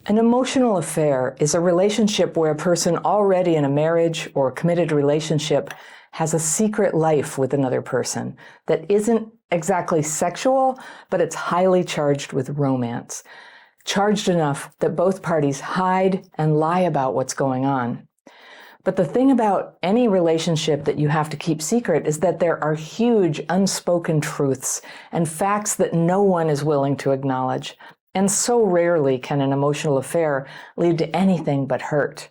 An emotional affair is a relationship where a person already in a marriage or committed relationship has a secret life with another person that isn't exactly sexual, but it's highly charged with romance. Charged enough that both parties hide and lie about what's going on. But the thing about any relationship that you have to keep secret is that there are huge unspoken truths and facts that no one is willing to acknowledge. And so rarely can an emotional affair lead to anything but hurt.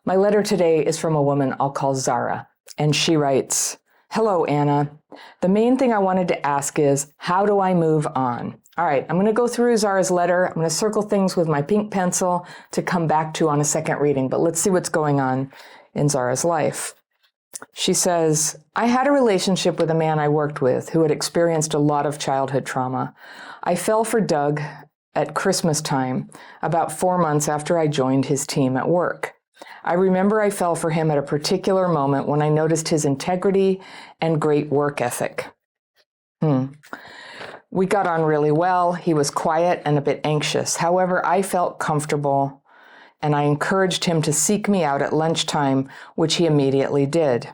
My letter today is from a woman I'll call Zara, and she writes, "Hello, Anna. The main thing I wanted to ask is, how do I move on?" All right, I'm going to go through Zara's letter. I'm going to circle things with my pink pencil to come back to on a second reading, but let's see what's going on in Zara's life. She says, "I had a relationship with a man I worked with who had experienced a lot of childhood trauma. I fell for Doug at Christmas time, about 4 months after I joined his team at work. I remember I fell for him at a particular moment when I noticed his integrity and great work ethic. We got on really well. He was quiet and a bit anxious. However, I felt comfortable, and I encouraged him to seek me out at lunchtime, which he immediately did.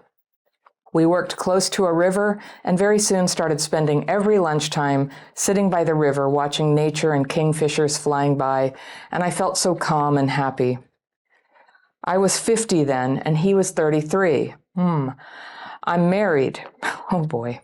We worked close to a river and very soon started spending every lunchtime sitting by the river watching nature and kingfishers flying by, and I felt so calm and happy. I was 50 then, and he was 33. I'm married. Oh boy.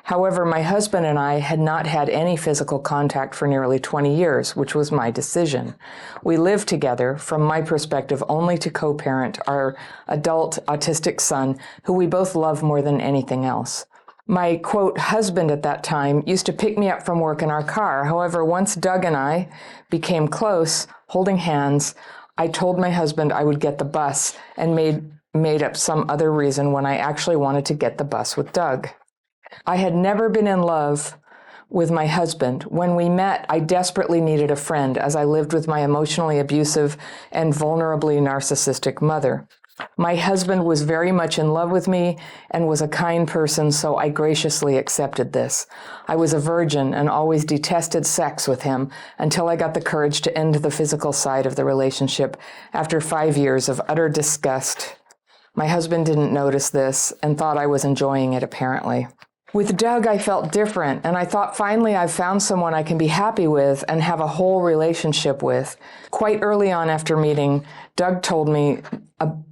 However, my husband and I had not had any physical contact for nearly 20 years, which was my decision. We lived together, from my perspective, only to co-parent our adult autistic son, who we both love more than anything else. My, quote, husband at that time used to pick me up from work in our car. However, once Doug and I became close, holding hands, I told my husband I would get the bus and made up some other reason when I actually wanted to get the bus with Doug. I had never been in love with my husband. When we met, I desperately needed a friend as I lived with my emotionally abusive and vulnerably narcissistic mother. My husband was very much in love with me and was a kind person, so I graciously accepted this. I was a virgin and always detested sex with him until I got the courage to end the physical side of the relationship after 5 years of utter disgust. My husband didn't notice this and thought I was enjoying it, apparently. With Doug, I felt different, and I thought finally I've found someone I can be happy with and have a whole relationship with. Quite early on after meeting, Doug told me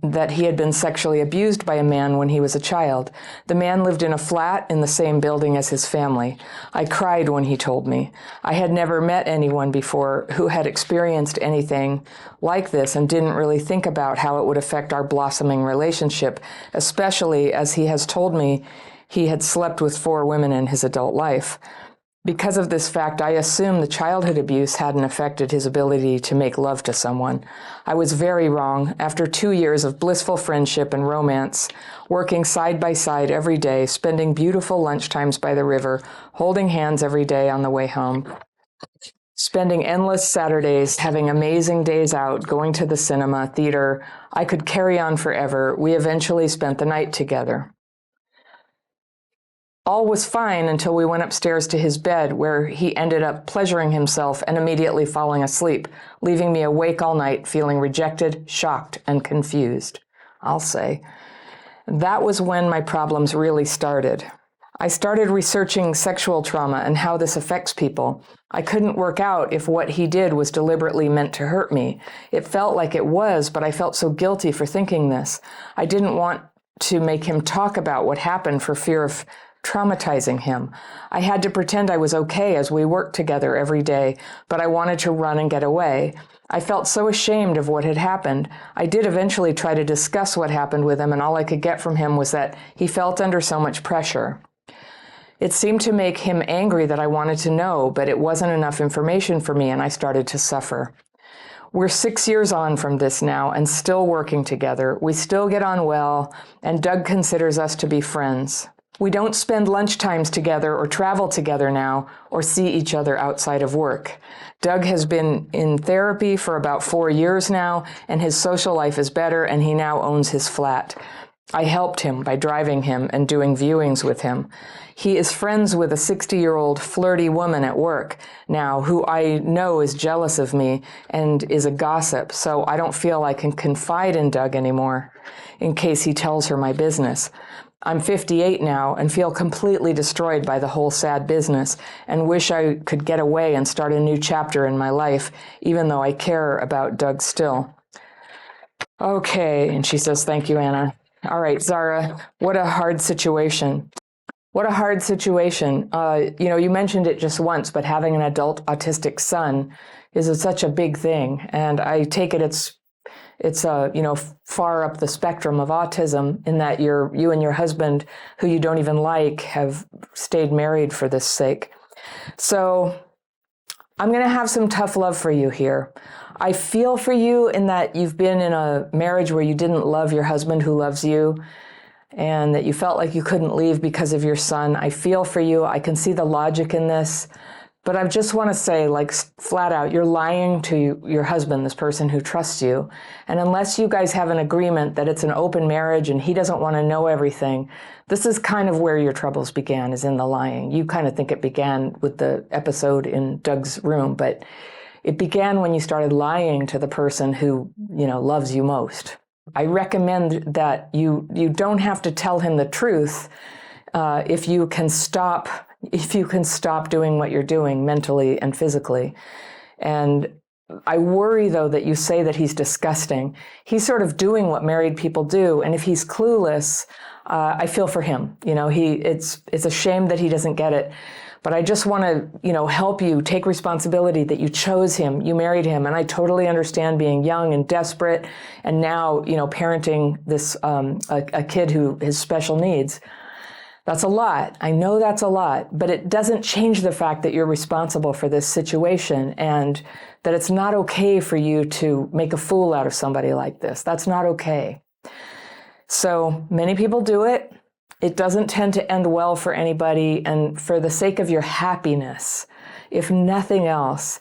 that he had been sexually abused by a man when he was a child. The man lived in a flat in the same building as his family. I cried when he told me. I had never met anyone before who had experienced anything like this and didn't really think about how it would affect our blossoming relationship, especially as he has told me he had slept with 4 women in his adult life. Because of this fact, I assumed the childhood abuse hadn't affected his ability to make love to someone. I was very wrong. After 2 years of blissful friendship and romance, working side by side every day, spending beautiful lunchtimes by the river, holding hands every day on the way home, spending endless Saturdays, having amazing days out, going to the cinema, theater, I could carry on forever. We eventually spent the night together. All was fine until we went upstairs to his bed, where he ended up pleasuring himself and immediately falling asleep, leaving me awake all night, feeling rejected, shocked, and confused. I'll say. That was when my problems really started. I started researching sexual trauma and how this affects people. I couldn't work out if what he did was deliberately meant to hurt me. It felt like it was, but I felt so guilty for thinking this. I didn't want to make him talk about what happened for fear of traumatizing him. I had to pretend I was okay as we worked together every day, but I wanted to run and get away. I felt so ashamed of what had happened. I did eventually try to discuss what happened with him, and all I could get from him was that he felt under so much pressure. It seemed to make him angry that I wanted to know, but it wasn't enough information for me, and I started to suffer. We're 6 years on from this now and still working together. We still get on well, and Doug considers us to be friends. We don't spend lunchtimes together or travel together now or see each other outside of work. Doug has been in therapy for about 4 years now, and his social life is better, and he now owns his flat. I helped him by driving him and doing viewings with him. He is friends with a 60-year-old flirty woman at work now who I know is jealous of me and is a gossip, so I don't feel I can confide in Doug anymore in case he tells her my business. I'm 58 now and feel completely destroyed by the whole sad business and wish I could get away and start a new chapter in my life, even though I care about Doug still. Okay, and she says, thank you, Anna. All right, Zara, what a hard situation. What a hard situation. You mentioned it just once, but having an adult autistic son is such a big thing. And I take it it's far up the spectrum of autism in that you and your husband, who you don't even like, have stayed married for this sake. So I'm going to have some tough love for you here. I feel for you in that you've been in a marriage where you didn't love your husband who loves you and that you felt like you couldn't leave because of your son. I feel for you. I can see the logic in this. But I just want to say, like, flat out, you're lying to your husband, this person who trusts you. And unless you guys have an agreement that it's an open marriage and he doesn't want to know everything, this is kind of where your troubles began, is in the lying. You kind of think it began with the episode in Doug's room, but it began when you started lying to the person who, loves you most. I recommend that you don't have to tell him the truth if you can stop doing what you're doing mentally and physically. And I worry, though, that you say that he's disgusting. He's sort of doing what married people do. And if he's clueless, I feel for him. It's a shame that he doesn't get it. But I just want to, help you take responsibility that you chose him, you married him. And I totally understand being young and desperate and now, parenting this, a kid who has special needs. That's a lot. I know that's a lot, but it doesn't change the fact that you're responsible for this situation and that it's not okay for you to make a fool out of somebody like this. That's not okay. So many people do it. It doesn't tend to end well for anybody. And for the sake of your happiness, if nothing else,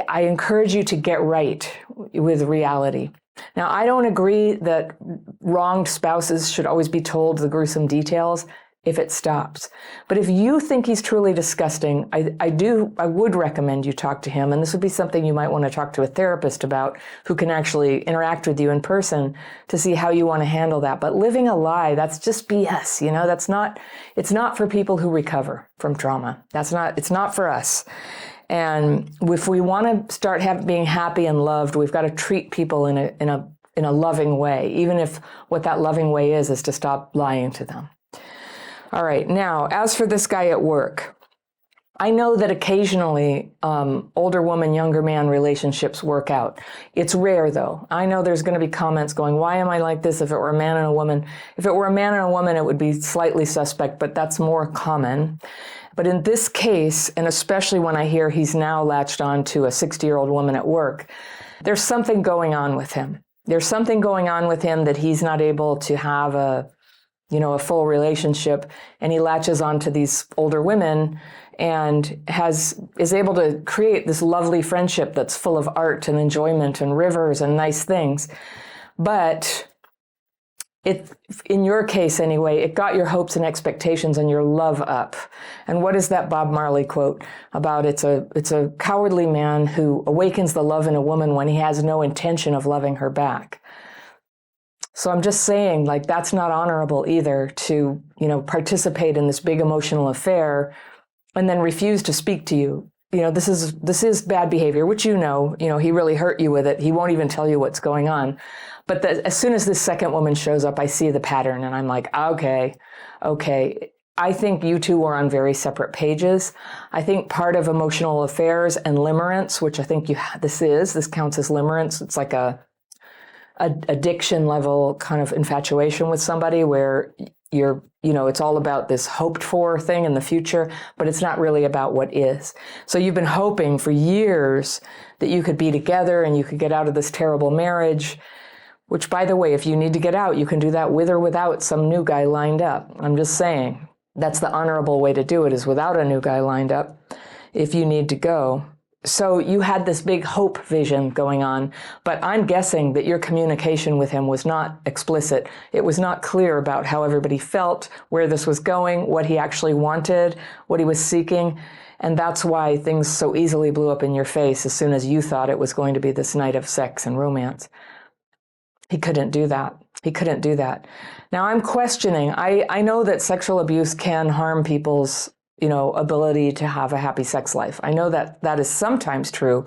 I encourage you to get right with reality. Now, I don't agree that wronged spouses should always be told the gruesome details if it stops. But if you think he's truly disgusting, I would recommend you talk to him. And this would be something you might want to talk to a therapist about who can actually interact with you in person to see how you want to handle that. But living a lie, that's just BS. It's not for people who recover from trauma. It's not for us. And if we want to start being happy and loved, we've got to treat people in a loving way, even if what that loving way is to stop lying to them. All right. Now, as for this guy at work, I know that occasionally older woman, younger man relationships work out. It's rare, though. I know there's going to be comments going, why am I like this if it were a man and a woman? If it were a man and a woman, it would be slightly suspect, but that's more common. But in this case, and especially when I hear he's now latched on to a 60-year-old woman at work, there's something going on with him. There's something going on with him that he's not able to have a full relationship, and he latches onto these older women and is able to create this lovely friendship that's full of art and enjoyment and rivers and nice things. But in your case anyway, it got your hopes and expectations and your love up. And what is that Bob Marley quote about? It's a cowardly man who awakens the love in a woman when he has no intention of loving her back. So I'm just saying, that's not honorable either to, participate in this big emotional affair and then refuse to speak to you. This is bad behavior, which he really hurt you with it. He won't even tell you what's going on. But as soon as this second woman shows up, I see the pattern and I'm like, okay. I think you two were on very separate pages. I think part of emotional affairs and limerance, which I think this counts as limerance. It's like a addiction level kind of infatuation with somebody where it's all about this hoped for thing in the future, but it's not really about what is. So you've been hoping for years that you could be together and you could get out of this terrible marriage, which, by the way, if you need to get out, you can do that with or without some new guy lined up. I'm just saying that's the honorable way to do it, is without a new guy lined up if you need to go. so you had this big hope vision going on, but I'm guessing that your communication with him was not explicit. It was not clear about how everybody felt, where this was going, what he actually wanted, what he was seeking. And that's why things so easily blew up in your face as soon as you thought it was going to be this night of sex and romance. He couldn't do that. He couldn't do that. Now I'm questioning. I know that sexual abuse can harm people's ability to have a happy sex life. I know that that is sometimes true,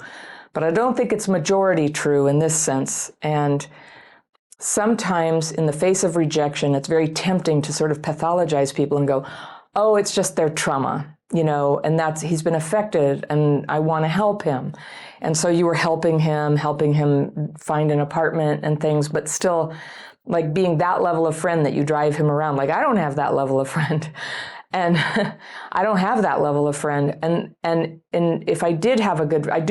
but I don't think it's majority true in this sense. And sometimes in the face of rejection, it's very tempting to sort of pathologize people and go, oh, it's just their trauma, and he's been affected and I want to help him. And so you were helping him find an apartment and things, but still like being that level of friend that you drive him around. Like, I don't have that level of friend. And I don't have that level of friend. And if I do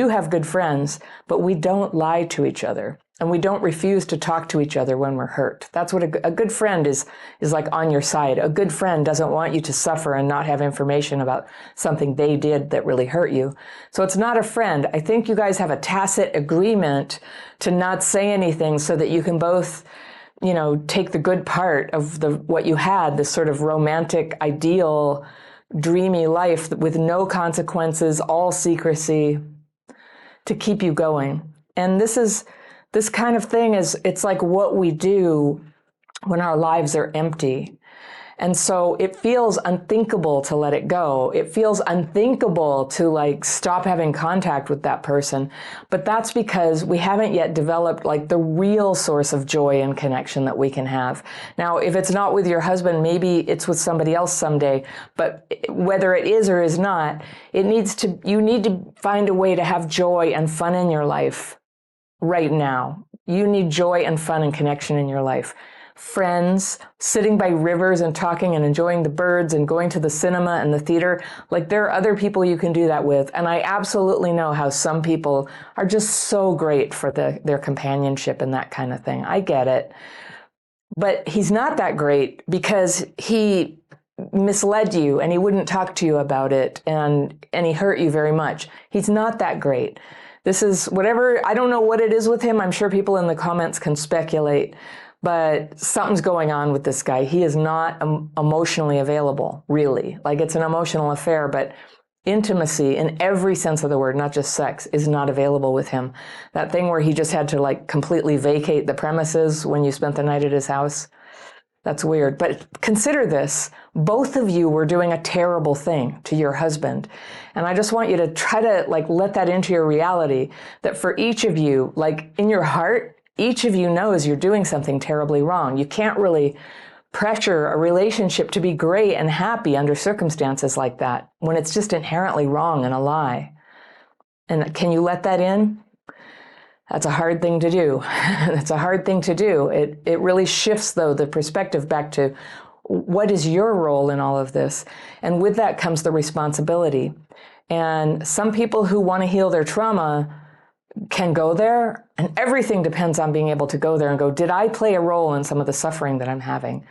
have good friends, but we don't lie to each other and we don't refuse to talk to each other when we're hurt. That's what a good friend is like on your side. A good friend doesn't want you to suffer and not have information about something they did that really hurt you. So it's not a friend. I think you guys have a tacit agreement to not say anything so that you can both take the good part of what you had, this sort of romantic, ideal, dreamy life with no consequences, all secrecy, to keep you going. And this kind of thing it's like what we do when our lives are empty. And so it feels unthinkable to let it go. It feels unthinkable to like stop having contact with that person. But that's because we haven't yet developed like the real source of joy and connection that we can have. Now, if it's not with your husband, maybe it's with somebody else someday. But whether it is or is not, you need to find a way to have joy and fun in your life right now. You need joy and fun and connection in your life. Friends, sitting by rivers and talking and enjoying the birds and going to the cinema and the theater. Like, there are other people you can do that with. And I absolutely know how some people are just so great for their companionship and that kind of thing. I get it. But he's not that great because he misled you and he wouldn't talk to you about it and he hurt you very much. He's not that great. This is whatever, I don't know what it is with him. I'm sure people in the comments can speculate. But something's going on with this guy. He is not emotionally available, really. Like, it's an emotional affair, but intimacy in every sense of the word, not just sex, is not available with him. That thing where he just had to like completely vacate the premises when you spent the night at his house, that's weird. But consider this. Both of you were doing a terrible thing to your husband. And I just want you to try to like let that into your reality, that for each of you, like in your heart, each of you knows you're doing something terribly wrong. You can't really pressure a relationship to be great and happy under circumstances like that when it's just inherently wrong and a lie. And can you let that in? That's a hard thing to do. That's a hard thing to do. It really shifts, though, the perspective back to what is your role in all of this? And with that comes the responsibility. And some people who want to heal their trauma can go there, and everything depends on being able to go there and go, did I play a role in some of the suffering that I'm having?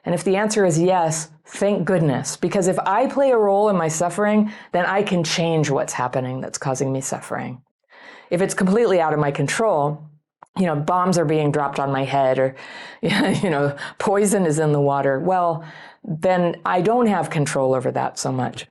And if the answer is yes, thank goodness, because if I play a role in my suffering, then I can change what's happening that's causing me suffering. If it's completely out of my control, bombs are being dropped on my head, or, poison is in the water, well, then I don't have control over that so much.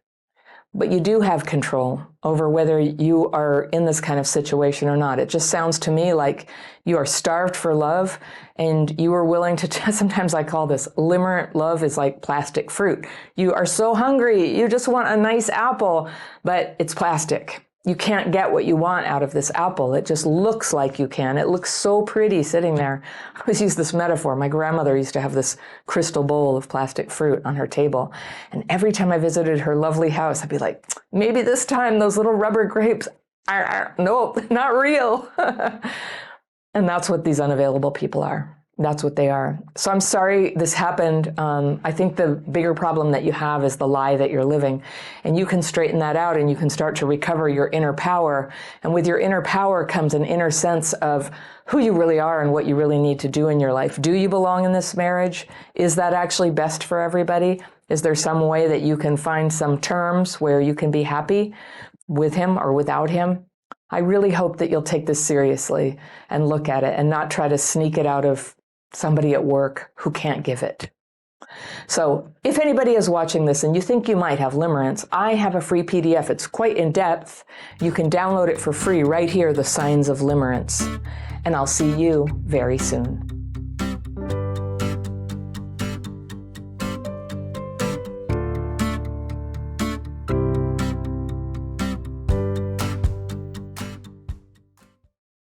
But you do have control over whether you are in this kind of situation or not. It just sounds to me like you are starved for love and you are willing to, sometimes I call this limerant love is like plastic fruit. You are so hungry, you just want a nice apple, but it's plastic. You can't get what you want out of this apple. It just looks like you can. It looks so pretty sitting there. I always use this metaphor. My grandmother used to have this crystal bowl of plastic fruit on her table. And every time I visited her lovely house, I'd be like, maybe this time those little rubber grapes, nope, not real. And that's what these unavailable people are. That's what they are. So I'm sorry this happened. I think the bigger problem that you have is the lie that you're living. And you can straighten that out and you can start to recover your inner power. And with your inner power comes an inner sense of who you really are and what you really need to do in your life. Do you belong in this marriage? Is that actually best for everybody? Is there some way that you can find some terms where you can be happy? with him or without him. I really hope that you'll take this seriously and look at it and not try to sneak it out of somebody at work who can't give it. So if anybody is watching this and you think you might have limerance, I have a free PDF. It's quite in-depth. You can download it for free right here, The Signs of Limerance. And I'll see you very soon.